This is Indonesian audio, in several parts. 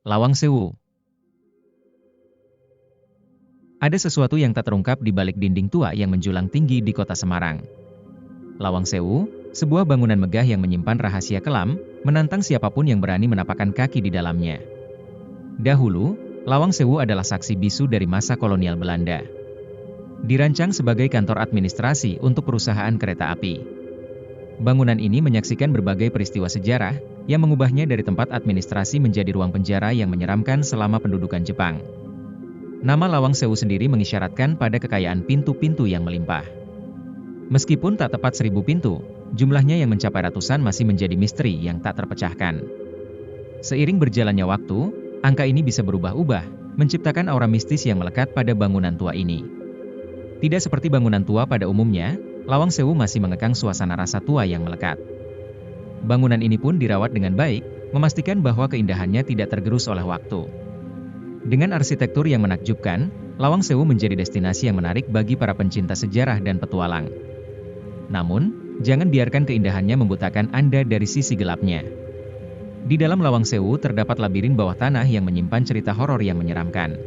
Lawang Sewu. Ada sesuatu yang tak terungkap di balik dinding tua yang menjulang tinggi di kota Semarang. Lawang Sewu, sebuah bangunan megah yang menyimpan rahasia kelam, menantang siapapun yang berani menapakkan kaki di dalamnya. Dahulu, Lawang Sewu adalah saksi bisu dari masa kolonial Belanda. Dirancang sebagai kantor administrasi untuk perusahaan kereta api. Bangunan ini menyaksikan berbagai peristiwa sejarah, yang mengubahnya dari tempat administrasi menjadi ruang penjara yang menyeramkan selama pendudukan Jepang. Nama Lawang Sewu sendiri mengisyaratkan pada kekayaan pintu-pintu yang melimpah. Meskipun tak tepat 1000 pintu, jumlahnya yang mencapai ratusan masih menjadi misteri yang tak terpecahkan. Seiring berjalannya waktu, angka ini bisa berubah-ubah, menciptakan aura mistis yang melekat pada bangunan tua ini. Tidak seperti bangunan tua pada umumnya, Lawang Sewu masih mengekang suasana rasa tua yang melekat. Bangunan ini pun dirawat dengan baik, memastikan bahwa keindahannya tidak tergerus oleh waktu. Dengan arsitektur yang menakjubkan, Lawang Sewu menjadi destinasi yang menarik bagi para pencinta sejarah dan petualang. Namun, jangan biarkan keindahannya membutakan Anda dari sisi gelapnya. Di dalam Lawang Sewu terdapat labirin bawah tanah yang menyimpan cerita horor yang menyeramkan.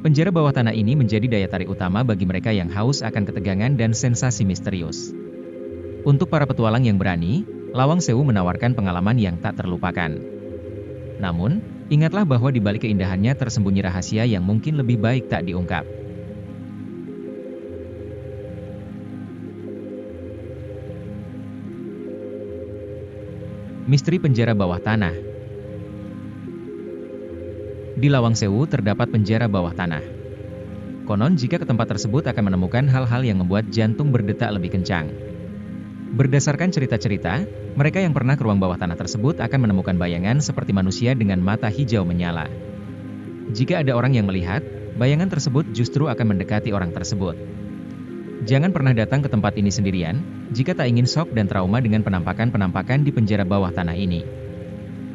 Penjara bawah tanah ini menjadi daya tarik utama bagi mereka yang haus akan ketegangan dan sensasi misterius. Untuk para petualang yang berani, Lawang Sewu menawarkan pengalaman yang tak terlupakan. Namun, ingatlah bahwa di balik keindahannya tersembunyi rahasia yang mungkin lebih baik tak diungkap. Misteri penjara bawah tanah. Di Lawang Sewu terdapat penjara bawah tanah. Konon jika ke tempat tersebut akan menemukan hal-hal yang membuat jantung berdetak lebih kencang. Berdasarkan cerita-cerita, mereka yang pernah ke ruang bawah tanah tersebut akan menemukan bayangan seperti manusia dengan mata hijau menyala. Jika ada orang yang melihat, bayangan tersebut justru akan mendekati orang tersebut. Jangan pernah datang ke tempat ini sendirian, jika tak ingin shock dan trauma dengan penampakan-penampakan di penjara bawah tanah ini.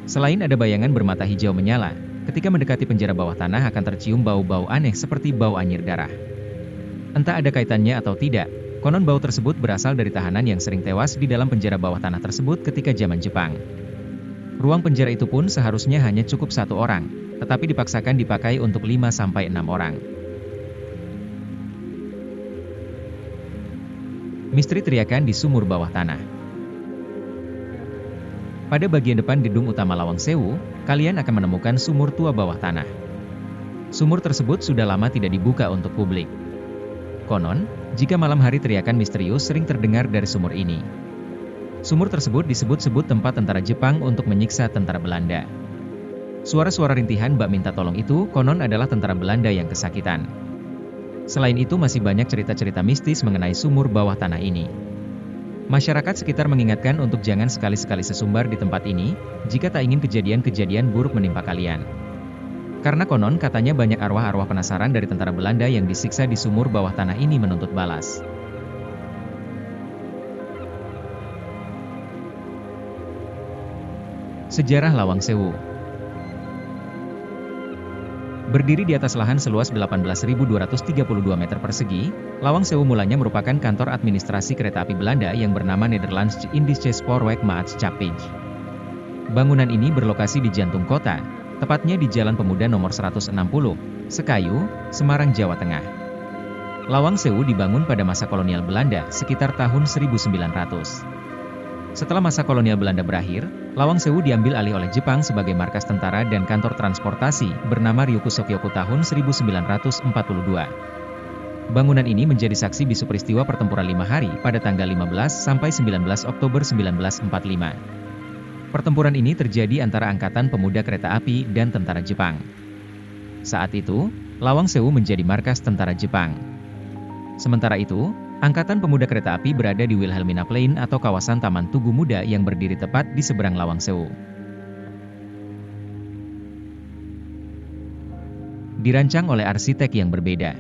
Selain ada bayangan bermata hijau menyala, ketika mendekati penjara bawah tanah akan tercium bau-bau aneh seperti bau anyir darah. Entah ada kaitannya atau tidak, konon bau tersebut berasal dari tahanan yang sering tewas di dalam penjara bawah tanah tersebut ketika zaman Jepang. Ruang penjara itu pun seharusnya hanya cukup 1 orang, tetapi dipaksakan dipakai untuk 5-6 orang. Misteri teriakan di sumur bawah tanah. Pada bagian depan gedung utama Lawang Sewu, kalian akan menemukan sumur tua bawah tanah. Sumur tersebut sudah lama tidak dibuka untuk publik. Konon, jika malam hari teriakan misterius sering terdengar dari sumur ini. Sumur tersebut disebut-sebut tempat tentara Jepang untuk menyiksa tentara Belanda. Suara-suara rintihan bak minta tolong itu konon adalah tentara Belanda yang kesakitan. Selain itu masih banyak cerita-cerita mistis mengenai sumur bawah tanah ini. Masyarakat sekitar mengingatkan untuk jangan sekali-sekali sesumbar di tempat ini, jika tak ingin kejadian-kejadian buruk menimpa kalian. Karena konon katanya banyak arwah-arwah penasaran dari tentara Belanda yang disiksa di sumur bawah tanah ini menuntut balas. Sejarah Lawang Sewu. Berdiri di atas lahan seluas 18.232 meter persegi, Lawang Sewu mulanya merupakan kantor administrasi kereta api Belanda yang bernama Nederlands Indische Spoorwegmaatschappij. Bangunan ini berlokasi di jantung kota, tepatnya di Jalan Pemuda nomor 160, Sekayu, Semarang, Jawa Tengah. Lawang Sewu dibangun pada masa kolonial Belanda sekitar tahun 1900. Setelah masa kolonial Belanda berakhir, Lawang Sewu diambil alih oleh Jepang sebagai markas tentara dan kantor transportasi bernama Ryukusokyoku tahun 1942. Bangunan ini menjadi saksi bisu peristiwa pertempuran 5 hari pada tanggal 15-19 Oktober 1945. Pertempuran ini terjadi antara Angkatan Pemuda Kereta Api dan tentara Jepang. Saat itu, Lawang Sewu menjadi markas tentara Jepang. Sementara itu, Angkatan Pemuda Kereta Api berada di Wilhelmina Plain atau kawasan Taman Tugu Muda yang berdiri tepat di seberang Lawang Sewu. Dirancang oleh arsitek yang berbeda.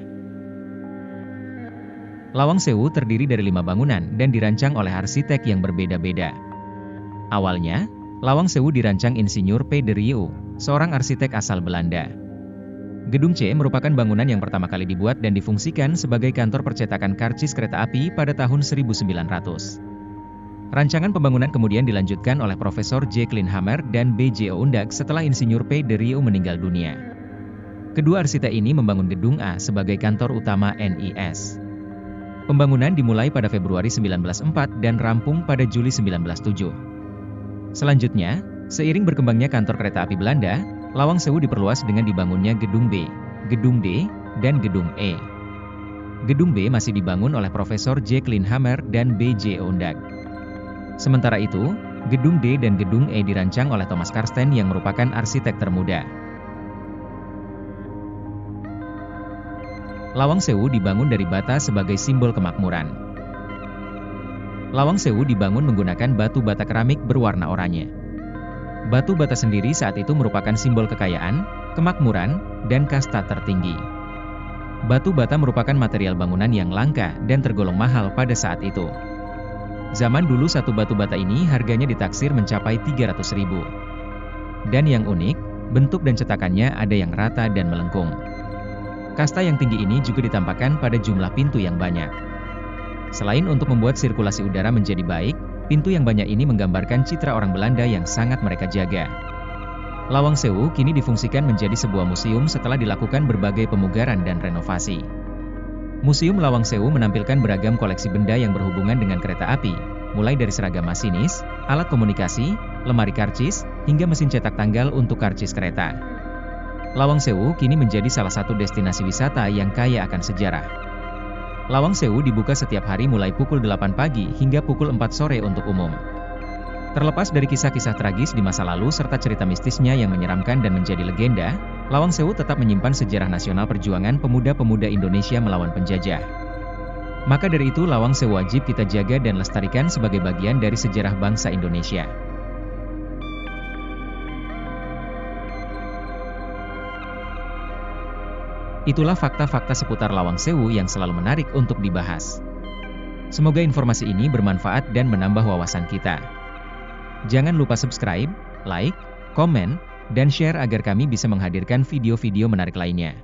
Lawang Sewu terdiri dari 5 bangunan dan dirancang oleh arsitek yang berbeda-beda. Awalnya, Lawang Sewu dirancang Insinyur P. de Rieu, seorang arsitek asal Belanda. Gedung C merupakan bangunan yang pertama kali dibuat dan difungsikan sebagai kantor percetakan karcis kereta api pada tahun 1900. Rancangan pembangunan kemudian dilanjutkan oleh Profesor J. Kleinhammer dan B. J. Oundag setelah Insinyur P. de Rieu meninggal dunia. Kedua arsitek ini membangun Gedung A sebagai kantor utama NIS. Pembangunan dimulai pada Februari 1904 dan rampung pada Juli 1907. Selanjutnya, seiring berkembangnya kantor kereta api Belanda, Lawang Sewu diperluas dengan dibangunnya Gedung B, Gedung D, dan Gedung E. Gedung B masih dibangun oleh Profesor J. Kleinhammer dan B. J. Oundag. Sementara itu, Gedung D dan Gedung E dirancang oleh Thomas Karsten yang merupakan arsitek termuda. Lawang Sewu dibangun dari bata sebagai simbol kemakmuran. Lawang Sewu dibangun menggunakan batu bata keramik berwarna oranye. Batu bata sendiri saat itu merupakan simbol kekayaan, kemakmuran, dan kasta tertinggi. Batu bata merupakan material bangunan yang langka dan tergolong mahal pada saat itu. Zaman dulu satu batu bata ini harganya ditaksir mencapai 300.000. Dan yang unik, bentuk dan cetakannya ada yang rata dan melengkung. Kasta yang tinggi ini juga ditampakkan pada jumlah pintu yang banyak. Selain untuk membuat sirkulasi udara menjadi baik, pintu yang banyak ini menggambarkan citra orang Belanda yang sangat mereka jaga. Lawang Sewu kini difungsikan menjadi sebuah museum setelah dilakukan berbagai pemugaran dan renovasi. Museum Lawang Sewu menampilkan beragam koleksi benda yang berhubungan dengan kereta api, mulai dari seragam masinis, alat komunikasi, lemari karcis, hingga mesin cetak tanggal untuk karcis kereta. Lawang Sewu kini menjadi salah satu destinasi wisata yang kaya akan sejarah. Lawang Sewu dibuka setiap hari mulai pukul 8 pagi hingga pukul 4 sore untuk umum. Terlepas dari kisah-kisah tragis di masa lalu serta cerita mistisnya yang menyeramkan dan menjadi legenda, Lawang Sewu tetap menyimpan sejarah nasional perjuangan pemuda-pemuda Indonesia melawan penjajah. Maka dari itu Lawang Sewu wajib kita jaga dan lestarikan sebagai bagian dari sejarah bangsa Indonesia. Itulah fakta-fakta seputar Lawang Sewu yang selalu menarik untuk dibahas. Semoga informasi ini bermanfaat dan menambah wawasan kita. Jangan lupa subscribe, like, komen, dan share agar kami bisa menghadirkan video-video menarik lainnya.